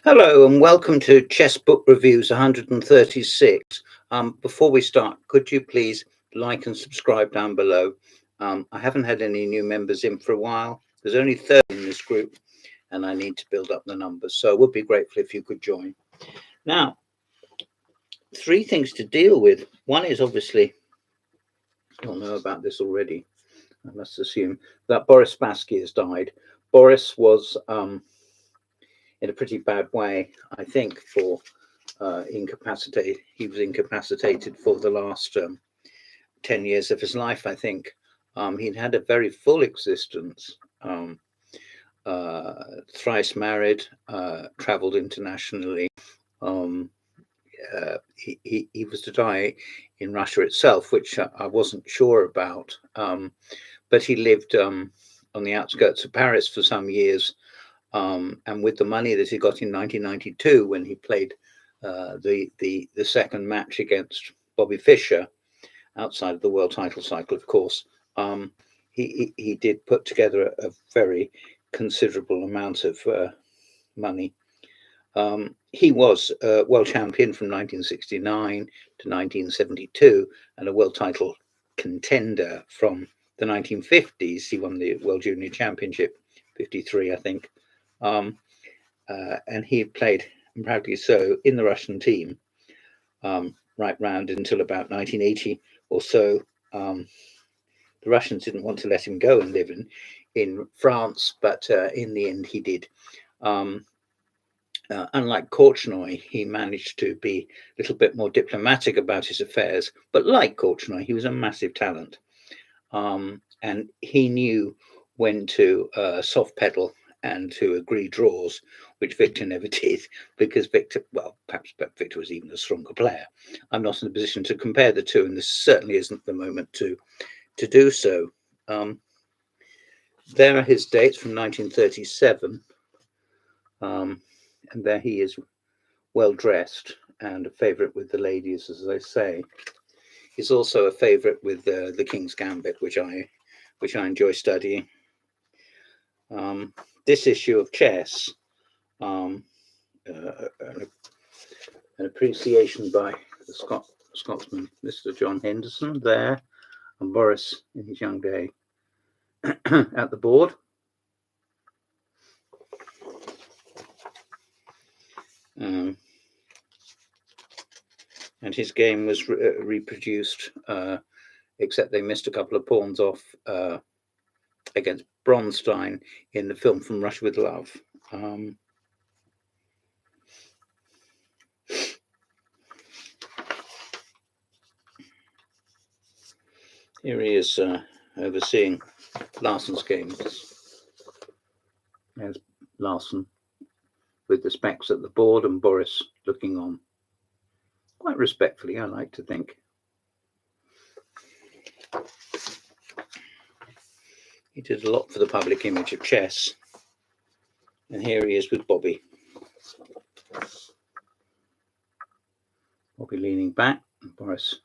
Hello and welcome to Chess Book Reviews 136. Before we start, could you please like and subscribe down below? I haven't had any new members in for a while. There's only 30 in this group and I need to build up the numbers. So I would be grateful if you could join. Now, three things to deal with. One is obviously, you'll know about this already, I must assume, that Boris Spassky has died. Boris was in a pretty bad way, I think, for incapacitated. He was incapacitated for the last 10 years of his life, I think. He'd had a very full existence, thrice married, traveled internationally. Um, he was to die in Russia itself, which I wasn't sure about. But he lived on the outskirts of Paris for some years. And with the money that he got in 1992, when he played the second match against Bobby Fischer outside of the world title cycle, of course, he did put together a very considerable amount of money. He was world champion from 1969 to 1972 and a world title contender from the 1950s. He won the World Junior Championship, 53, I think. And he played, and proudly so, in the Russian team right round until about 1980 or so. The Russians didn't want to let him go and live in France, but in the end he did. Unlike Korchnoi, he managed to be a little bit more diplomatic about his affairs. But like Korchnoi, he was a massive talent. And he knew when to soft pedal and to agree draws, which Victor never did, because Victor, well, perhaps Victor was even a stronger player. I'm not in a position to compare the two, and this certainly isn't the moment to do so. There are his dates from 1937, and there he is, well dressed and a favourite with the ladies, as they say. He's also a favourite with the King's Gambit, which I enjoy studying. This issue of chess, an appreciation by the Scotsman, Mr. John Henderson, there, and Boris in his young day at the board. And his game was reproduced, except they missed a couple of pawns off against Bronstein in the film From Russia with Love. Here he is overseeing Larsson's games. There's Larsson with the specs at the board and Boris looking on. Quite respectfully, I like to think. He did a lot for the public image of chess. And here he is with Bobby. Bobby leaning back, and Boris,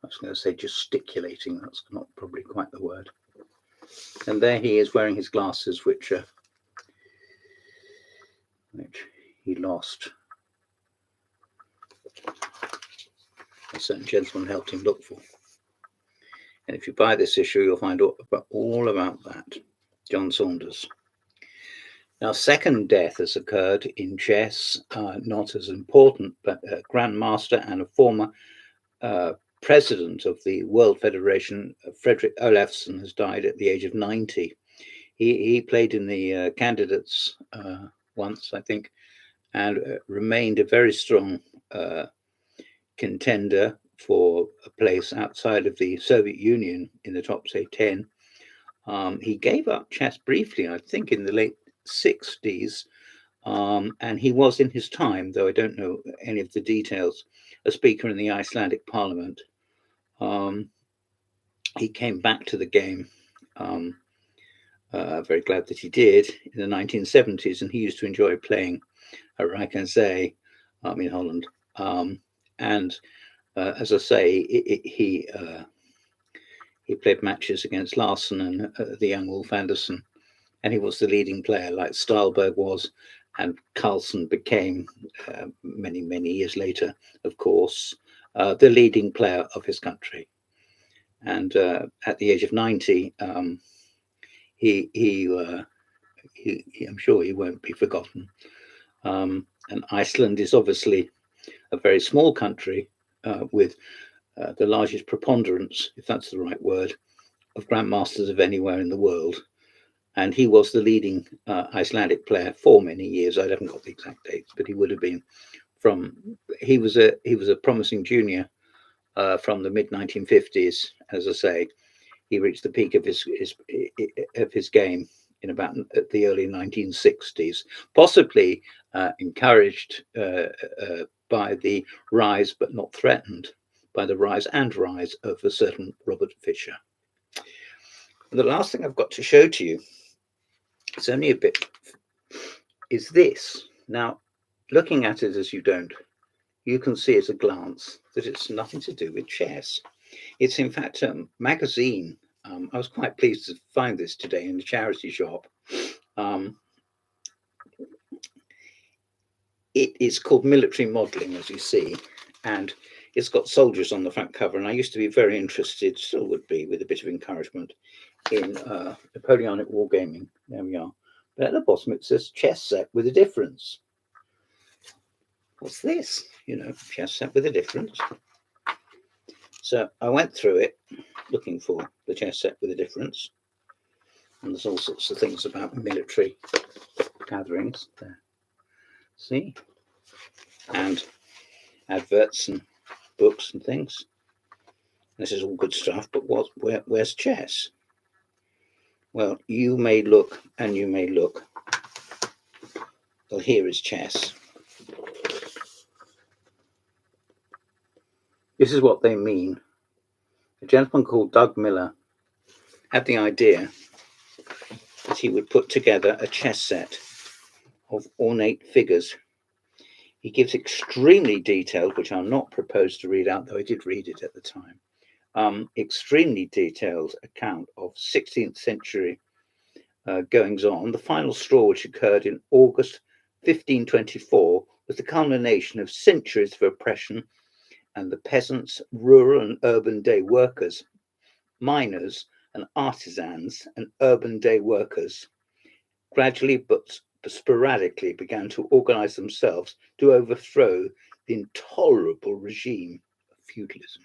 I was going to say gesticulating, that's not probably quite the word. And there he is wearing his glasses, which he lost. A certain gentleman helped him look for. And if you buy this issue, you'll find all about that. John Saunders. Now, second death has occurred in chess, not as important, but a grandmaster and a former president of the World Federation, Frederick Olafsson, has died at the age of 90. He played in the candidates once, I think, and remained a very strong contender for a place outside of the Soviet Union in the top, say, 10. He gave up chess briefly, I think, in the late 60s, and he was in his time, though I don't know any of the details, a speaker in the Icelandic parliament. He came back to the game, very glad that he did, in the 1970s, and he used to enjoy playing at Rijkenzee in Holland. And as I say, he played matches against Larsson and the young Wolf Anderson, and he was the leading player, like Stahlberg was, and Carlsen became, many years later, of course, the leading player of his country. And at the age of 90, he, I'm sure he won't be forgotten. And Iceland is obviously a very small country with the largest preponderance, if that's the right word, of grandmasters of anywhere in the world. And he was the leading Icelandic player for many years. I haven't got the exact dates, but he would have been from. He was a promising junior from the mid 1950s. As I say, he reached the peak of his game in about the early 1960s, possibly encouraged by the rise, but not threatened by the rise of a certain Robert Fischer. And the last thing I've got to show to you, it's only a bit, is this. Now, looking at it as you don't, you can see at a glance that it's nothing to do with chess. It's in fact a magazine. I was quite pleased to find this today in the charity shop. It is called Military Modelling, as you see, and it's got soldiers on the front cover. And I used to be very interested, still would be, with a bit of encouragement, in Napoleonic wargaming. There we are. But at the bottom it says chess set with a difference. What's this? Chess set with a difference. So I went through it looking for the chess set with a difference. And there's all sorts of things about military gatherings there. See? And adverts and books and things. This is all good stuff, but where's chess? Well, you may look and you may look. Well, here is chess. This is what they mean. A gentleman called Doug Miller had the idea that he would put together a chess set of ornate figures. He gives extremely detailed, which I'll not propose to read out, though I did read it at the time, extremely detailed account of 16th century goings on. The final straw, which occurred in August 1524, was the culmination of centuries of oppression, and the peasants, rural and urban day workers, miners and artisans and urban day workers gradually but sporadically began to organize themselves to overthrow the intolerable regime of feudalism.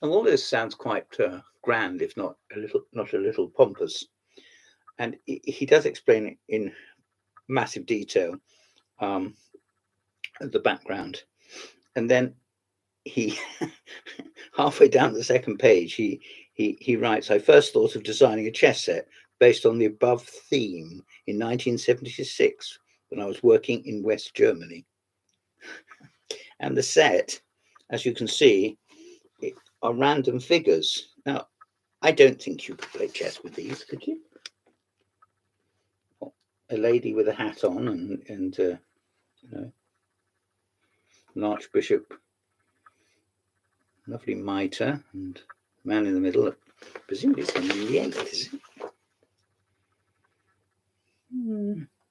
And all this sounds quite grand, if not a little pompous. And he does explain it in massive detail, the background. And then he, halfway down the second page, he writes, I first thought of designing a chess set based on the above theme in 1976 when I was working in West Germany. And the set, as you can see, are random figures. Now, I don't think you could play chess with these, could you? A lady with a hat on and an archbishop, lovely mitre, and man in the middle. Presumably it's Henry VIII, is it?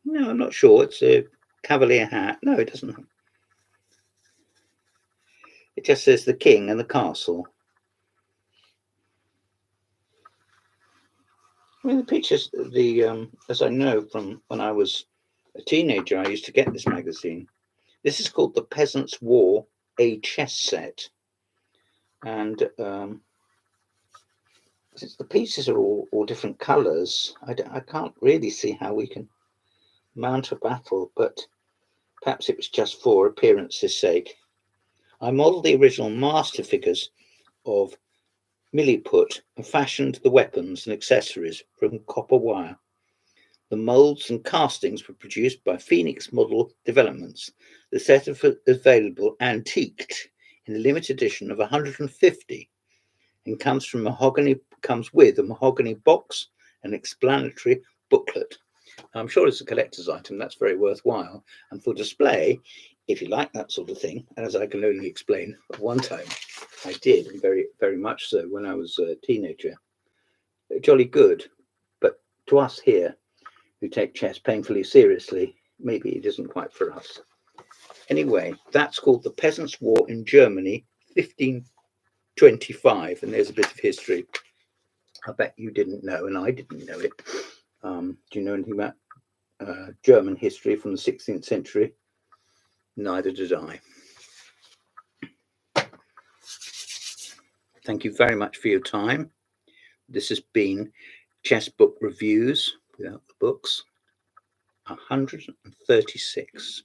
No, I'm not sure. It's a cavalier hat. No, it doesn't. It just says the king and the castle. I mean, the pictures, as I know from when I was a teenager, I used to get this magazine. This is called The Peasants' War, a chess set. And since the pieces are all different colours, I can't really see how we can mount a battle, but perhaps it was just for appearance's sake. I modelled the original master figures of Milliput and fashioned the weapons and accessories from copper wire. The moulds and castings were produced by Phoenix Model Developments. The set is available antiqued in a limited edition of 150 and comes with a mahogany box and explanatory booklet. I'm sure it's a collector's item. That's very worthwhile. And for display, if you like that sort of thing, as I can only explain, at one time I did, and very, very much so when I was a teenager. Jolly good. But to us here, who take chess painfully seriously, maybe it isn't quite for us. Anyway, that's called The Peasants' War in Germany, 1525, and there's a bit of history. I bet you didn't know, and I didn't know it. Do you know anything about German history from the 16th century? Neither did I. Thank you very much for your time. This has been Chess Book Reviews, without the books, 136.